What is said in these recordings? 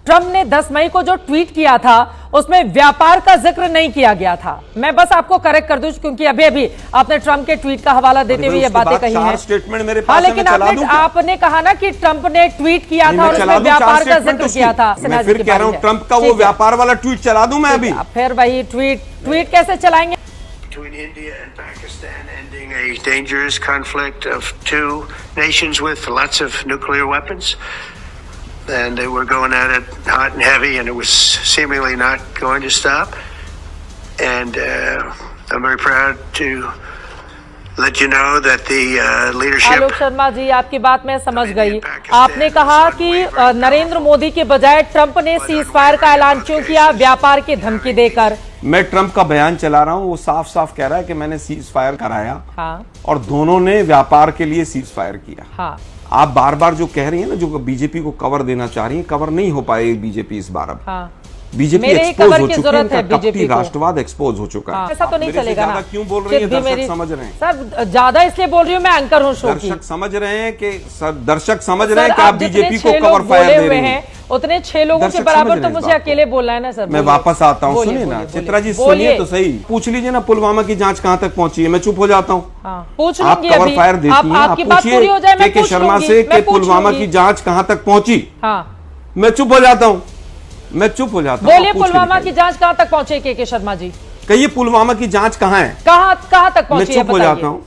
Trump ने 10 मई को जो ट्वीट किया था उसमें व्यापार का जिक्र नहीं किया गया था। मैं बस आपको करेक्ट कर दूं क्योंकि अभी अभी आपने ट्रंप के ट्वीट का हवाला देते हुए ये बातें कही हैं। स्टेटमेंट मेरे पास है, लेकिन आपने कहा ना कि ट्रंप ने ट्वीट किया था और उसमें व्यापार का जिक्र किया था। मैं फिर कह रहा हूं ट्रंप का वो व्यापार वाला ट्वीट चला दूं मैं अभी। फिर वही ट्वीट कैसे चलाएंगे? Between India and Pakistan, ending a dangerous conflict of two nations with lots of nuclear weapons, and they were going at it hot and heavy, and it was seemingly not going to stop. And I'm very proud to let you know that the leadership. Alok Sharma ji, आपकी बात मैं समझ गई। आपने कहा कि नरेंद्र मोदी के बजाय ट्रंप ने सीज फायर का ऐलान क्यों किया? व्यापार की धमकी देकर। मैं ट्रंप का बयान चला रहा हूं, वो साफ साफ कह रहा है कि मैंने सीज फायर कराया। हाँ। और दोनों ने व्यापार के लिए सीज फायर किया। हाँ। आप बार बार जो कह रही हैं ना, जो बीजेपी को कवर देना चाह रही है, कवर नहीं हो पाएगी बीजेपी इस बार। अब हाँ। बीजेपी एक्सपोज हो चुकी है, कपटी राष्ट्रवाद एक्सपोज हो चुका है। ऐसा तो नहीं चलेगा ना। क्यों बोल रही है? दर्शक समझ रहे हैं सर, ज्यादा इसलिए बोल रही हूँ, मैं एंकर हूँ शो की। दर्शक समझ रहे हैं कि दर्शक समझ रहे हैं कि आप बीजेपी को कवर फायर दे रहे हैं। उतने 6 लोगों के बराबर तो मुझे अकेले बोलना है ना सर। मैं वापस आता हूँ, सुनिए ना चित्रा जी, सुनिए तो सही। पूछ लीजिए ना पुलवामा की जांच कहाँ तक पहुंची है, मैं चुप हो जाता हूँ। पूछ आप कवर फायर देती हैं, आप पूछिए के शर्मा से कि पुलवामा की जांच कहाँ तक पहुंची। मैं चुप हो जाता हूँ, मैं चुप हो जाता हूँ। बोलिए, पुलवामा की जांच कहाँ तक पहुंचे के शर्मा जी? कहिए पुलवामा की जांच कहाँ है, कहाँ तक पहुंची? मैं चुप हो जाता हूँ।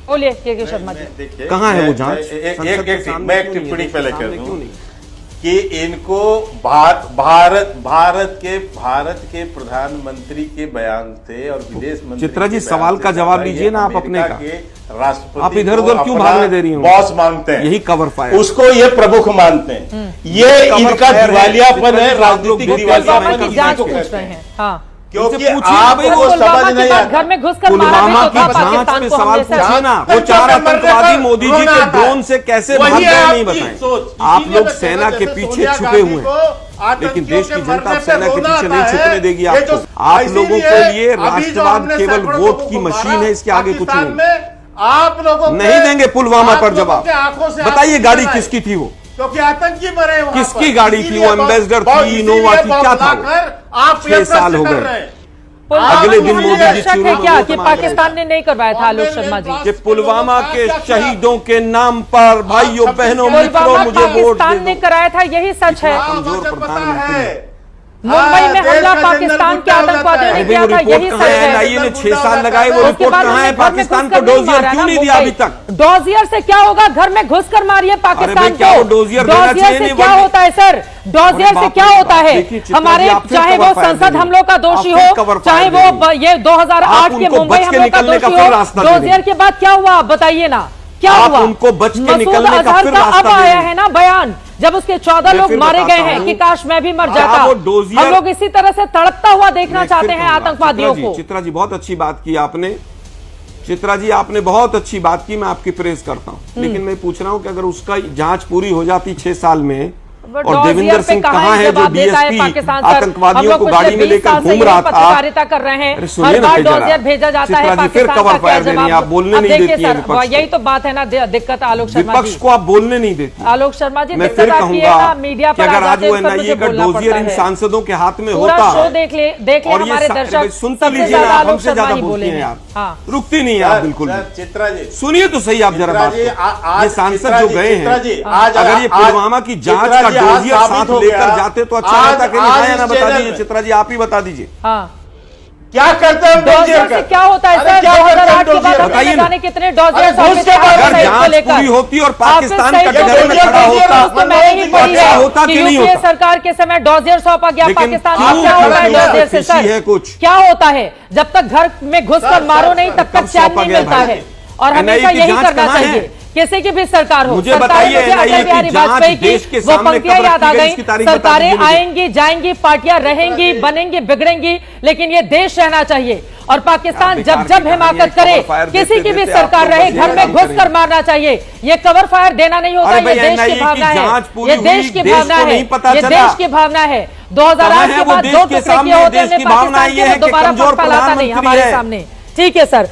बोलिए के शर्मा जी, कहाँ है वो जांच? मैं एक टिप्पणी पहले कर दूं कि इनको भारत के प्रधानमंत्री के बयान से और विदेश मंत्री। चित्रा जी, सवाल का जवाब लीजिए ना आप अपने का। राष्ट्रपति आप इधर उधर क्यों भागने दे रही हो? बॉस मानते हैं, यही कवर फायर, उसको ये प्रमुख मानते हैं। ये इनका दिवालियापन है, राजनीतिक दिवालियापन। क्योंकि आपको समझ नहीं आता। घर में घुसकर पुलवामा की जांच पे सवाल पूछिए ना। वो 4 आतंकवादी मोदी जी के ड्रोन से कैसे भाग गए नहीं बताएं। आप लोग सेना के पीछे छुपे हुए हैं, लेकिन देश की जनता सेना के पीछे नहीं छुपने देगी आपको। आप लोगों के लिए राष्ट्रवाद केवल वोट की मशीन है, इसके आगे कुछ नहीं। आप लोगों नहीं देंगे पुलवामा पर जवाब। बताइए गाड़ी किसकी थी वो? क्योंकि आतंकी मरे वहां। किसकी गाड़ी थी वो? एम्बेसडर थी, इनोवा थी, क्या था? आप 6 साल हो गए। अगले दिन मोदी जी है क्या कि पाकिस्तान ने नहीं करवाया था? आलोक शर्मा जी, कि पुलवामा के शहीदों के नाम पर भाइयों बहनों मित्रों मुझे वोट पाकिस्तान ने कराया था, यही सच है। कमजोर प्रधानमंत्री मुंबई में हमला पाकिस्तान के आतंकवादियों ने किया था, यही सच है। एनआईए ने 6 साल लगाए, वो रिपोर्ट कहाँ है? पाकिस्तान को डोजियर क्यों नहीं दिया अभी तक? डोजियर से क्या होगा? घर में घुसकर मारिए पाकिस्तान को। डोजियर से क्या होता है सर? डोजियर से क्या होता है? हमारे चाहे वो संसद हमलों का दोषी हो, चाहे वो ये 2008 के मुंबई हमलों का दोषी हो, डोजियर के बाद क्या हुआ बताइए ना, क्या हुआ? उनको बच के निकलने का फिर रास्ता अब आया है ना बयान, जब उसके 14 लोग मारे गए हैं कि काश मैं भी मर जाता। हम लोग इसी तरह से तड़पता हुआ देखना चाहते हैं आतंकवादियों को। चित्रा जी, बहुत अच्छी बात की आपने। चित्रा जी, आपने बहुत अच्छी बात की, मैं आपकी प्रेज करता हूं। लेकिन मैं पूछ रहा हूं कि अगर उसका जांच पूरी हो जाती 6 साल में, और देवेंद्र सिंह कहाँ है जो डीएसपी आतंकवादियों को गाड़ी में लेकर घूम रहा था? पत्रकारिता कर रहे हैं, हर बार डोजियर भेजा जाता है पाकिस्तान। फिर कवर फायर देनी, आप बोलने नहीं देती हैं विपक्ष को। यही तो बात है ना, दिक्कत आलोक शर्मा जी, विपक्ष को आप बोलने नहीं देती। आलोक शर्मा जी, मैं फिर कहूंगा मीडिया कि अगर आज वो एनआईए का डोजियर इन सांसदों के हाथ में होता, शो देख ले हमारे दर्शक, सुनते लीजिए ना, आप हमसे ज्यादा बोलती हैं यार, रुकती नहीं है आप बिल्कुल। चित्रा जी सुनिए तो सही आप जरा बात। ये सांसद जो गए हैं, अगर ये पुलवामा की जांच का डोजियर साथ लेकर जाते तो अच्छा होता कि नहीं? ना बता दीजिए चित्रा जी, आप ही बता दीजिए। क्या करते हैं डोजियर से? क्या होता है सर? 2008 के बाद हमने जाने कितने डोजियर अगर जांच पूरी होती और पाकिस्तान का डगर में खड़ा होता तो मैंने ही पढ़ी है होता कि नहीं होता? सरकार के समय डोजियर सौंपा गया पाकिस्तान को। क्या होता है डोजियर से सर? कुछ क्या होता है? जब तक घर में घुसकर मारो नहीं तब तक चैन नहीं मिलता है, और हमेशा यही करना चाहिए किसी की भी सरकार हो। मुझे बताइए, अटल बिहारी वाजपेयी की वो पंक्तियां याद आ गई, सरकारें आएंगी जाएंगी, पार्टियां रहेंगी बनेंगी बिगड़ेंगी, लेकिन ये देश रहना चाहिए। और पाकिस्तान जब जब हिमाकत करे, किसी की भी सरकार रहे, घर में घुसकर मारना चाहिए। ये कवर फायर देना नहीं होता, ये देश की भावना है, ये देश की भावना है, ये देश की भावना है। 2008 के बाद 2 टुकड़े किए होते हैं पाकिस्तान के, दोबारा फैलाता नहीं हमारे सामने। ठीक है सर।